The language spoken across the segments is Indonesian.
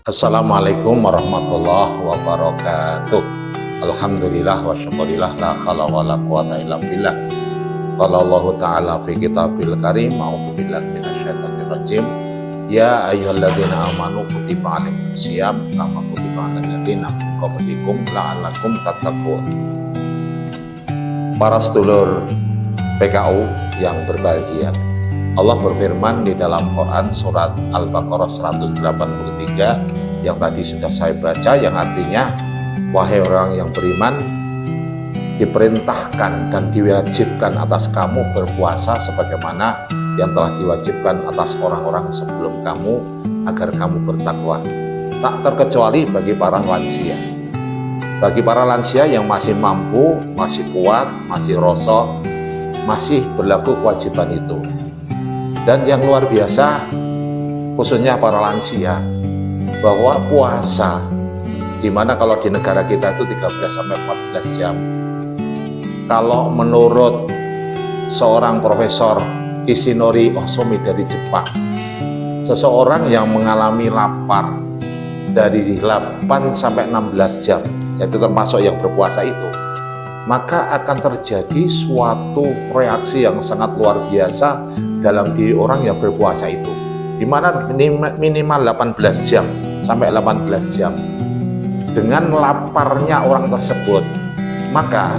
Assalamualaikum warahmatullahi wabarakatuh. Alhamdulillah wa syukurillah la khala wa la quwata illa billah. Qala Allah ta'ala fi kitabil karim, a'udzu billahi minasyaitonir rajim. Ya ayyuhalladzina amanu kutiba alaikumus syiyam kama kutiba alal ladzina min qablikum la'allakum tattaqun. Para sedulur PKU yang berbahagia, Allah berfirman di dalam Quran surat Al-Baqarah 183 yang tadi sudah saya baca, yang artinya wahai orang yang beriman, diperintahkan dan diwajibkan atas kamu berpuasa sebagaimana yang telah diwajibkan atas orang-orang sebelum kamu agar kamu bertakwa, tak terkecuali bagi para lansia. Bagi para lansia yang masih mampu, masih kuat, masih rosok, masih berlaku kewajiban itu. Dan yang luar biasa, khususnya para lansia, bahwa puasa, dimana kalau di negara kita itu 13-14 jam. Kalau menurut seorang Profesor Ishinori Ozomi dari Jepang, seseorang yang mengalami lapar dari 8-16 jam, yaitu termasuk yang berpuasa itu, maka akan terjadi suatu reaksi yang sangat luar biasa dalam diri orang yang berpuasa itu, di mana minimal 18 jam sampai 18 jam. Dengan laparnya orang tersebut, maka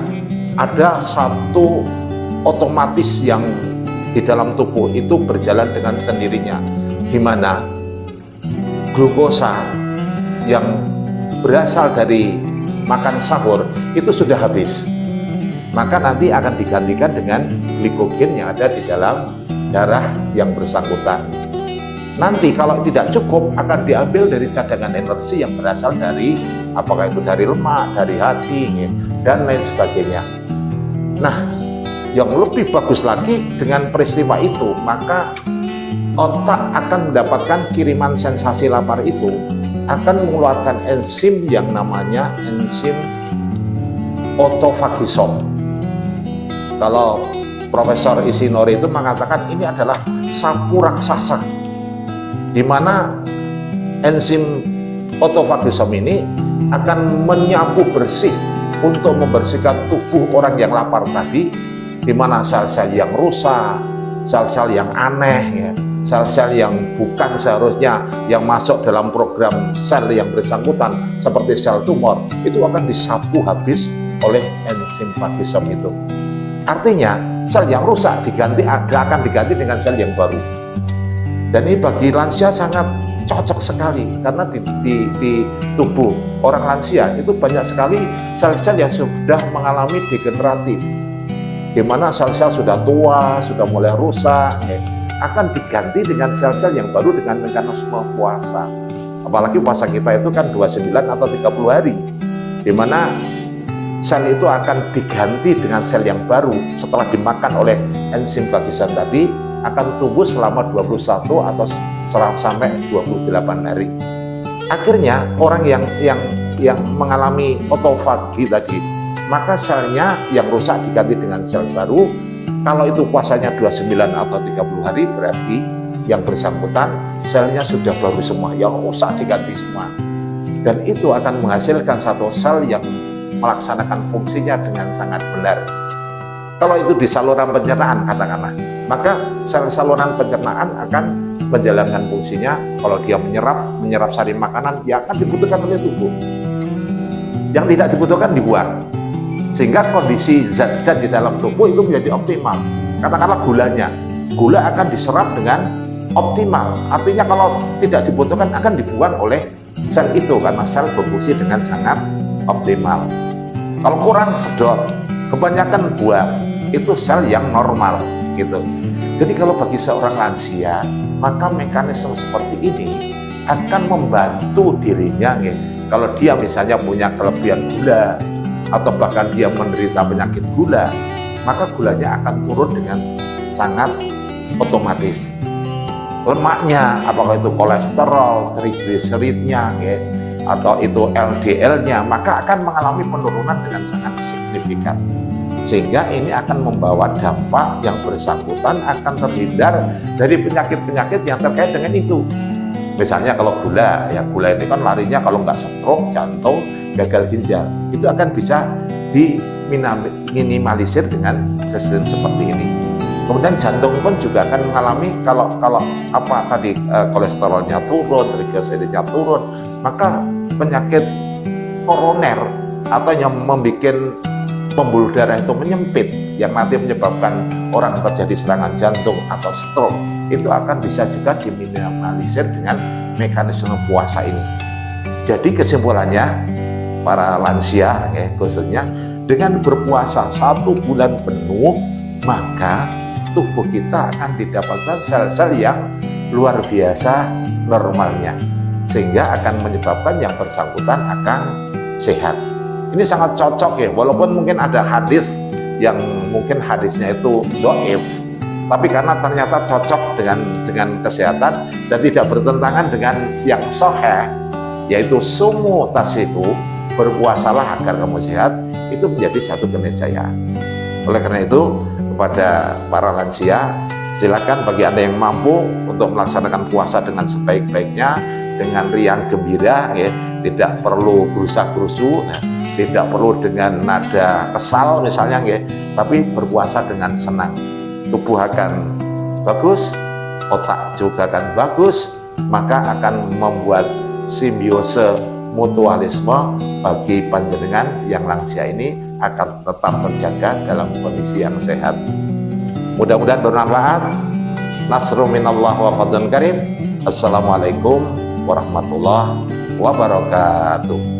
ada satu otomatis yang di dalam tubuh itu berjalan dengan sendirinya, di mana glukosa yang berasal dari makan sahur itu sudah habis, maka nanti akan digantikan dengan glikogen yang ada di dalam darah yang bersangkutan. Nanti kalau tidak cukup akan diambil dari cadangan energi yang berasal dari, apakah itu dari lemak, dari hati, dan lain sebagainya. Nah, yang lebih bagus lagi dengan peristiwa itu, maka otak akan mendapatkan kiriman sensasi lapar itu, akan mengeluarkan enzim yang namanya enzim autofagisome. Kalau Profesor Ishinori itu mengatakan ini adalah sapu raksasa, di mana enzim autofagisome ini akan menyapu bersih untuk membersihkan tubuh orang yang lapar tadi, di mana sel-sel yang rusak, sel-sel yang aneh, ya, sel-sel yang bukan seharusnya yang masuk dalam program sel yang bersangkutan seperti sel tumor, itu akan disapu habis oleh enzim fagisome itu. Artinya sel yang rusak akan diganti dengan sel yang baru. Dan ini bagi lansia sangat cocok sekali, karena di tubuh orang lansia itu banyak sekali sel-sel yang sudah mengalami degeneratif, di mana sel-sel sudah tua, sudah mulai rusak, akan diganti dengan sel-sel yang baru dengan mekanisme puasa. Apalagi puasa kita itu kan 29 atau 30 hari, di mana sel itu akan diganti dengan sel yang baru setelah dimakan oleh enzim fagisome tadi, akan tumbuh selama 21 atau sampai 28 hari. Akhirnya orang yang mengalami otofagi tadi, maka selnya yang rusak diganti dengan sel baru. Kalau itu puasanya 29 atau 30 hari, berarti yang bersangkutan selnya sudah baru semua, yang rusak diganti semua. Dan itu akan menghasilkan satu sel yang melaksanakan fungsinya dengan sangat benar. Kalau itu di saluran pencernaan katakanlah, maka sel saluran pencernaan akan menjalankan fungsinya. Kalau dia menyerap sari makanan yang akan dibutuhkan oleh tubuh, yang tidak dibutuhkan dibuang, sehingga kondisi zat-zat di dalam tubuh itu menjadi optimal. Katakanlah gula akan diserap dengan optimal, artinya kalau tidak dibutuhkan akan dibuang oleh sel itu, karena sel berfungsi dengan sangat optimal. Kalau kurang sedot, kebanyakan buang, itu sel yang normal gitu. Jadi kalau bagi seorang lansia, maka mekanisme seperti ini akan membantu dirinya, kalau dia misalnya punya kelebihan gula atau bahkan dia menderita penyakit gula, maka gulanya akan turun dengan sangat otomatis. Lemaknya, apakah itu kolesterol, trigliseridnya, atau itu LDL-nya, maka akan mengalami penurunan dengan sangat signifikan. Sehingga ini akan membawa dampak yang bersangkutan akan terhindar dari penyakit-penyakit yang terkait dengan itu. Misalnya kalau gula, ya gula ini kan larinya kalau nggak stroke, jantung, gagal ginjal, itu akan bisa diminimalisir dengan sistem seperti ini. Kemudian jantung pun juga akan mengalami kalau kolesterolnya turun, trigliseridnya turun, maka penyakit koroner atau yang membuat pembuluh darah itu menyempit yang nanti menyebabkan orang terjadi serangan jantung atau stroke, itu akan bisa juga diminimalisir dengan mekanisme puasa ini. Jadi kesimpulannya, para lansia ya, khususnya dengan berpuasa 1 bulan penuh, maka tubuh kita akan didapatkan sel-sel yang luar biasa normalnya, sehingga akan menyebabkan yang bersangkutan akan sehat. Ini sangat cocok ya, walaupun mungkin ada hadis yang mungkin hadisnya itu dhaif, tapi karena ternyata cocok dengan kesehatan dan tidak bertentangan dengan yang sahih, yaitu sumu tasihu, berpuasalah agar kamu sehat, itu menjadi satu keniscayaan. Oleh karena itu, kepada para lansia, silakan bagi Anda yang mampu untuk melaksanakan puasa dengan sebaik-baiknya, dengan riang gembira ya, tidak perlu gerusa-gerusu, tidak perlu dengan nada kesal misalnya ya, tapi berpuasa dengan senang. Tubuh akan bagus, otak juga akan bagus, maka akan membuat simbiose mutualisme bagi panjenengan yang lansia ini akan tetap terjaga dalam kondisi yang sehat. Mudah-mudahan bermanfaat. Nasrun minallah wa fadlun karim. Assalamualaikum warahmatullahi wabarakatuh.